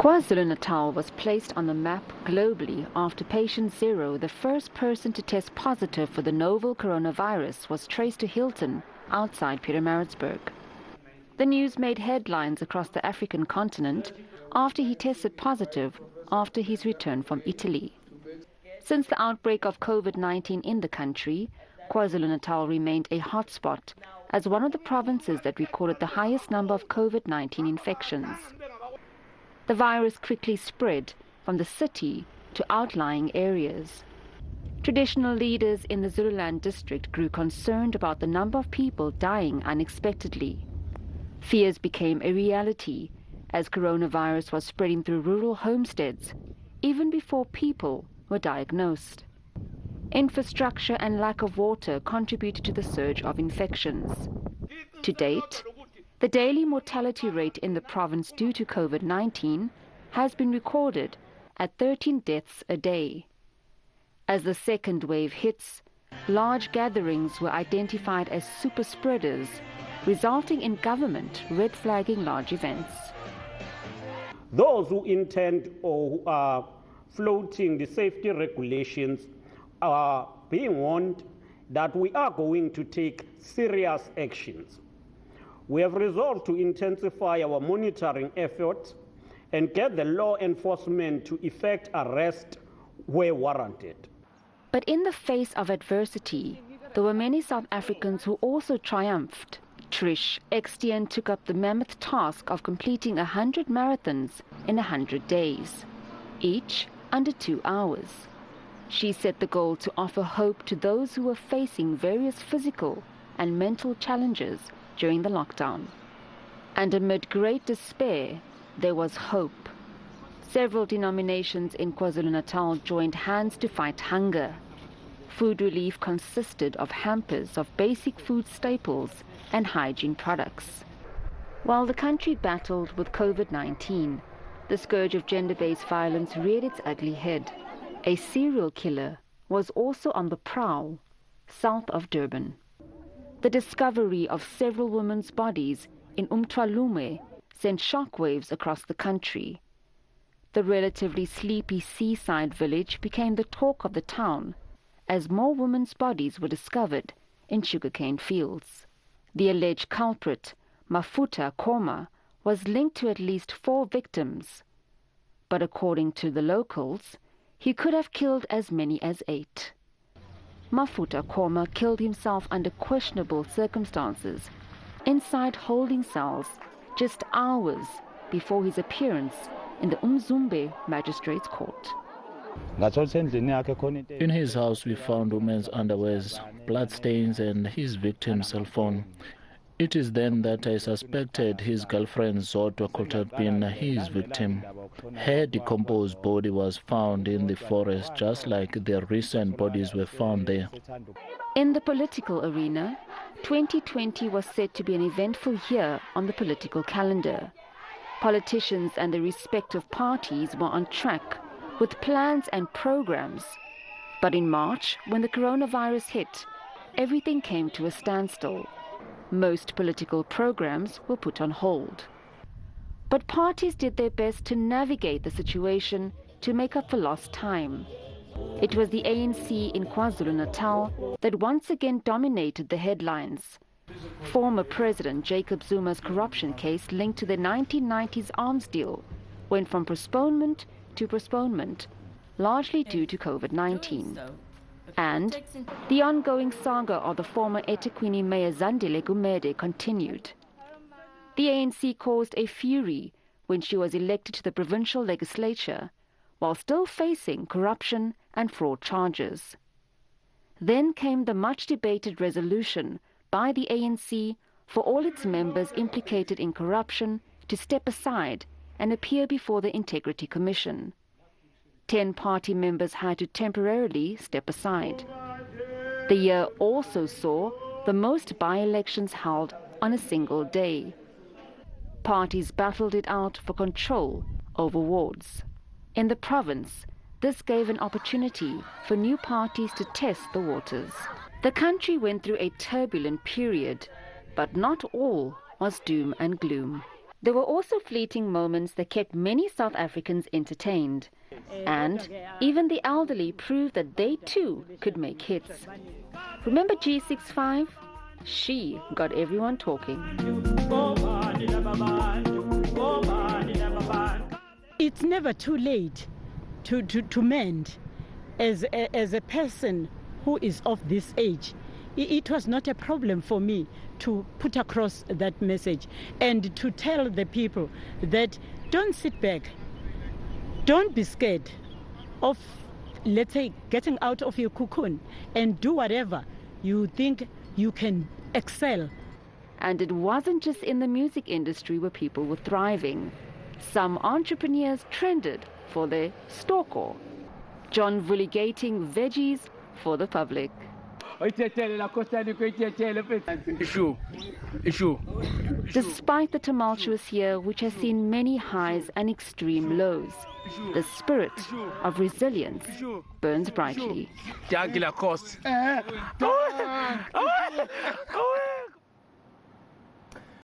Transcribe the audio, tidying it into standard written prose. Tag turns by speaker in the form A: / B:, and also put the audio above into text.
A: KwaZulu-Natal was placed on the map globally after patient zero, the first person to test positive for the novel coronavirus, was traced to Hilton outside Pietermaritzburg. The news made headlines across the African continent after he tested positive after his return from Italy. Since the outbreak of COVID-19 in the country, KwaZulu-Natal remained a hotspot as one of the provinces that recorded the highest number of COVID-19 infections. The virus quickly spread from the city to outlying areas. Traditional leaders in the Zululand district grew concerned about the number of people dying unexpectedly. Fears became a reality as coronavirus was spreading through rural homesteads even before people were diagnosed. Infrastructure and lack of water contributed to the surge of infections. To date, the daily mortality rate in the province due to COVID-19 has been recorded at 13 deaths a day. As the second wave hits, large gatherings were identified as super spreaders, resulting in government red-flagging large events.
B: Those who intend or who are floating the safety regulations are being warned that we are going to take serious actions. We have resolved to intensify our monitoring efforts and get the law enforcement to effect arrest where warranted.
A: But in the face of adversity, there were many South Africans who also triumphed. Trish Extian took up the mammoth task of completing 100 marathons in 100 days, each under 2 hours. She set the goal to offer hope to those who were facing various physical and mental challenges during the lockdown. And amid great despair, there was hope. Several denominations in KwaZulu-Natal joined hands to fight hunger. Food relief consisted of hampers of basic food staples and hygiene products. While the country battled with COVID-19, the scourge of gender-based violence reared its ugly head. A serial killer was also on the prowl south of Durban. The discovery of several women's bodies in Umthwalume sent shockwaves across the country. The relatively sleepy seaside village became the talk of the town as more women's bodies were discovered in sugarcane fields. The alleged culprit, Mafuta Koma, was linked to at least 4 victims, but according to the locals, he could have killed as many as 8. Mafuta Koma killed himself under questionable circumstances, inside holding cells, just hours before his appearance in the Umzumbe Magistrates Court.
C: In his house we found women's underwears, bloodstains and his victim's cell phone. It is then that I suspected his girlfriend Zodwa could have been his victim. Her decomposed body was found in the forest, just like their recent bodies were found there.
A: In the political arena, 2020 was said to be an eventful year on the political calendar. Politicians and the respective parties were on track with plans and programs. But in March, when the coronavirus hit, everything came to a standstill. Most political programs were put on hold. But parties did their best to navigate the situation to make up for lost time. It was the ANC in KwaZulu-Natal that once again dominated the headlines. Former President Jacob Zuma's corruption case linked to the 1990s arms deal went from postponement to postponement, largely due to COVID-19. And the ongoing saga of the former eThekwini Mayor Zandile Gumede continued. The ANC caused a fury when she was elected to the provincial legislature, while still facing corruption and fraud charges. Then came the much-debated resolution by the ANC for all its members implicated in corruption to step aside and appear before the Integrity Commission. 10 party members had to temporarily step aside. The year also saw the most by-elections held on a single day. Parties battled it out for control over wards. In the province, this gave an opportunity for new parties to test the waters. The country went through a turbulent period, but not all was doom and gloom. There were also fleeting moments that kept many South Africans entertained. And even the elderly proved that they too could make hits. Remember G65? She got everyone talking.
D: It's never too late to mend. As a person who is of this age, it was not a problem for me to put across that message and to tell the people that don't sit back, don't be scared of, let's say, getting out of your cocoon and do whatever you think you can excel.
A: And it wasn't just in the music industry where people were thriving. Some entrepreneurs trended for their store. John vulligating veggies for the public. Despite the tumultuous year, which has seen many highs and extreme lows, the spirit of resilience burns brightly.